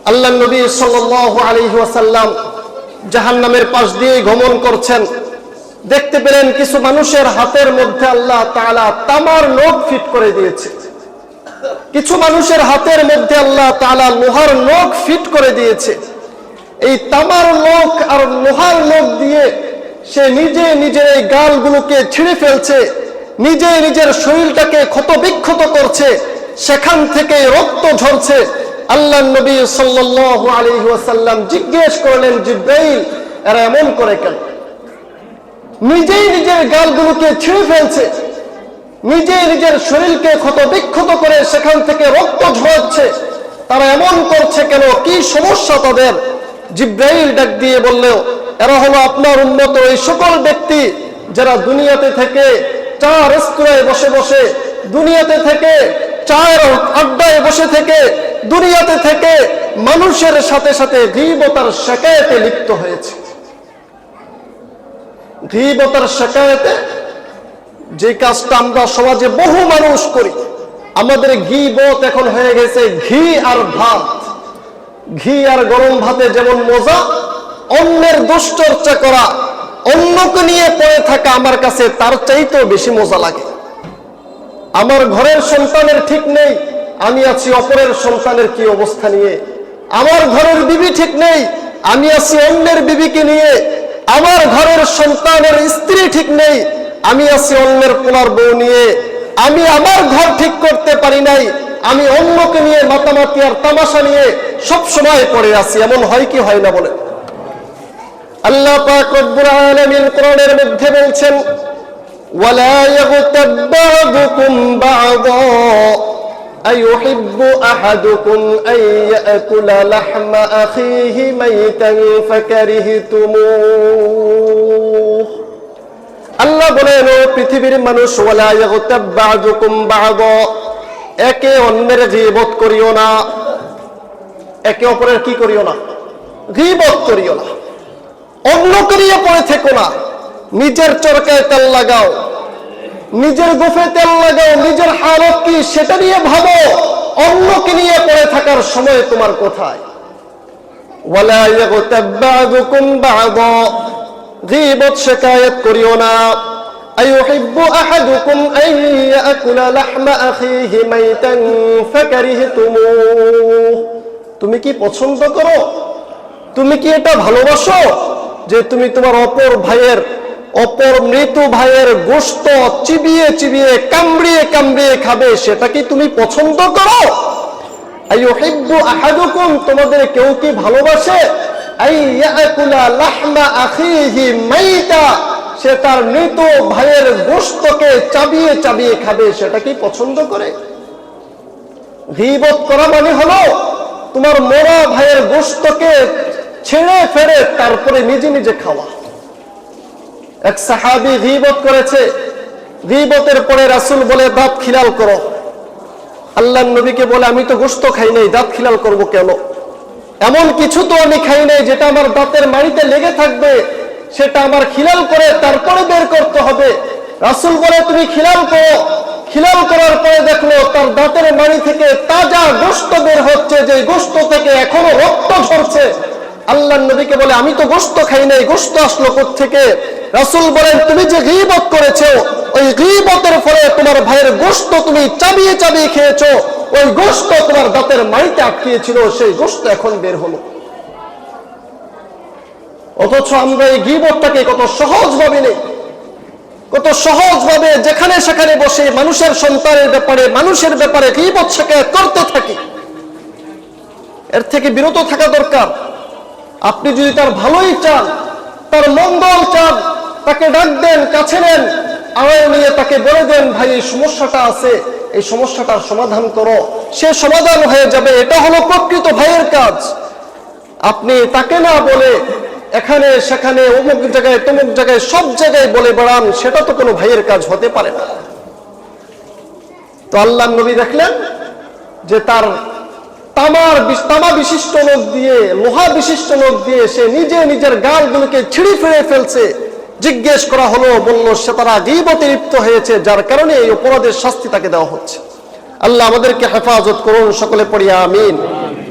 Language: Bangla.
আল্লাহর নবী সাল্লাল্লাহু আলাইহি ওয়াসাল্লাম জাহান্নামের পাশ দিয়ে গমন করছেন। দেখতে পেলেন কিছু মানুষের হাতের মধ্যে আল্লাহ তাআলা তামার নখ ফিট করে দিয়েছে। কিছু মানুষের হাতের মধ্যে আল্লাহ তাআলা লোহার নখ ফিট করে দিয়েছে। এই তামার নখ আর লোহার নখ দিয়ে সে নিজে নিজের এই গালগুলোকে ছিঁড়ে ফেলছে, নিজে নিজের শরীরটাকে ক্ষতবিক্ষত করছে, সেখান থেকে রক্ত ঝরছে। আল্লাহর নবী সাল্লাল্লাহু আলাইহি ওয়াসাল্লাম জিজ্ঞেস করলেন, জিব্রাইল, এরা এমন করে কেন? নিজেই নিজের গালগুলোকে ছিঁড়ে ফেলছে, নিজে নিজের শরীরকে ক্ষতবিক্ষত করে সেখান থেকে রক্ত ঝরাচ্ছে, তারা এমন করছে কেন? কি সমস্যা তাদের? জিব্রাইল ডাক দিয়ে বললেও, এরা হলো আপনার উম্মত, ওই সকল ব্যক্তি যারা দুনিয়াতে থেকে চা রেস্তোরাঁয় বসে বসে, দুনিয়াতে থেকে চায়ের আড্ডায় বসে থেকে, দুনিয়াতে থেকে মানুষের সাথে সাথে গীবতার শিকায়েতে লিপ্ত হয়েছে। গীবতার শিকায়েতে, যে কাজটা আমরা সমাজে বহু মানুষ করি, আমাদের গীবত এখন হয়ে গেছে ঘি আর ভাত। ঘি আর গরম ভাতে যেমন মজা, অন্যের দুশ্চর্চা করা, অন্যকে নিয়ে পড়ে থাকা আমার কাছে তার চাইতেও বেশি মজা লাগে। আমার ঘরের সন্তানের ঠিক নেই, আমি আছি অপরের সন্তানের কি অবস্থা নিয়ে। আমার ঘরের বিবি ঠিক নেই, আমি আছি অন্যের বিবিকে নিয়ে। আমার ঘরের সন্তানের স্ত্রী ঠিক নেই, আমি আছি অন্যের পোলার বউ নিয়ে। আমি আমার ঘর ঠিক করতে পারি নাই, আমি অন্যকে নিয়ে মাতামাতি আর তামাশা নিয়ে সব সময় পড়ে আছি। এমন হয় কি হয় না বলে? আল্লাহ পাক রব্বুল আলামিন কোরআনের মধ্যে বলছেন, ওয়ালা ইয়াগতাব বা'দুকুম বা'দা আইয়ুহিব্বু আহাদুকুম আন ইয়াকুলা লাহমা আখিহি মাইতান ফাকারিহতুমুহ। আল্লাহ বলেন, ও পৃথিবীর মানুষ, ওয়ালা ইয়াগতাব বা'দুকুম বা'দা, একে অন্যের গীবত করিও না। একে অপরের কি করিও না? গীবত করিও না। অন্যকে নিয়ে পড়ে থেকো না। নিজের চরকায় তেল লাগাও, নিজের গোফে তেল লাগাও, নিজের হালত কি সেটা নিয়ে ভাবো। অন্যকে নিয়ে পড়ে থাকার সময় তোমার কোথায়? ওয়ালা ইয়াগতাব বা'দুকুম বা'দা, গীবত শিকায়াত করিও না। আইয়ুহিব্বু আহাদুকুম আন ইয়াকুলা লাহমা আখিহি মাইতান ফাকারিহতুমুহ। তুমি কি পছন্দ করো? তুমি কি এটা ভালোবাসো যে তুমি তোমার অপর মৃত ভাইয়ের গোশত চিবিয়ে চিবিয়ে, কামড়িয়ে কামড়িয়ে খাবে? সেটা কি তুমি পছন্দ করো? আইয়ুহিব্বু আহাদুকুম, তোমাদের কেউ কি ভালোবাসে আন ইয়াকুলা লাহমা আখিহি মাইতা, সে তার মৃত ভাইয়ের গোশতকে চাবিয়ে চাবিয়ে খাবে? সেটা কি পছন্দ করে? গীবত করা মানে হলো তোমার মরা ভাইয়ের গোশতকে ছেড়ে ফেরে তারপরে নিজে নিজে খাওয়া। এক সাহাবী গীবত করেছে, গীবতের পরে রাসূল বলে, দাঁত খিলাল করো। আল্লাহর নবীকে বলে, আমি তো গোশত খাই নাই, দাঁত খিলাল করব কেন? এমন কিছু তো আমি খাই নাই যেটা আমার দাঁতের মাড়িতে লেগে থাকবে, সেটা আমার খিলাল করে তারপরে বের করতে হবে। রাসূল বলে, তুমি খিলাল করো। খিলাল করার পরে দেখলো তার দাঁতের মাড়ি থেকে তাজা গোশত বের হচ্ছে, যে গোশত থেকে এখনো রক্ত ঝরছে। আল্লাহর নবীকে বলে, আমি তো গোশত খাই নাই, গোশত আসলো কোত্থেকে? রাসূল বলেন, তুমি যে গীবত করেছো, ওই গীবতের ফলে তোমার ভাইয়ের গোশত তুমি চাবিয়ে চাবিয়ে খেয়েছো, ওই গোশত তোমার দাঁতের মাড়িতে আটকিয়েছিল, সেই গোশত এখন বের হলো। অথচ আমরা এই গীবতটাকে কত সহজভাবে নেই, কত সহজভাবে যেখানে সেখানে বসে মানুষের সন্তানের ব্যাপারে, মানুষের ব্যাপারে গীবত শিকায়াত করতে থাকি। এর থেকে বিরত থাকা দরকার। আপনি যদি তার ভালোই চান, তার মঙ্গল চান, তাকে ডাক দেন, কাছে নেন, আড়াই নিয়ে তাকে বলে দেন, ভাই এই সমস্যাটা আছে, এই সমস্যাটার সমাধান করো, সে সমাধান হয়ে যাবে। এটা হলো প্রকৃত ভাইয়ের কাজ। আপনি তাকে না বলে এখানে সেখানে অমুক জায়গায় তমুক জায়গায় সব জায়গায় বলে বেড়ান, সেটা তো কোনো ভাইয়ের কাজ হতে পারে না। তো আল্লাহর নবী দেখলেন যে তার তামা বিশিষ্ট নখ দিয়ে, লোহা বিশিষ্ট নখ দিয়ে সে নিজে নিজের গালগুলোকে ছিঁড়ে ফেলে ফেলছে। জিজ্ঞেস করা হলো, বলল সে তারা গীবতে লিপ্ত হয়েছে, যার কারণে এই অপরাধের শাস্তি তাকে দেওয়া হচ্ছে। আল্লাহ আমাদেরকে হেফাজত করুন, সকলে পড়ি আমিন।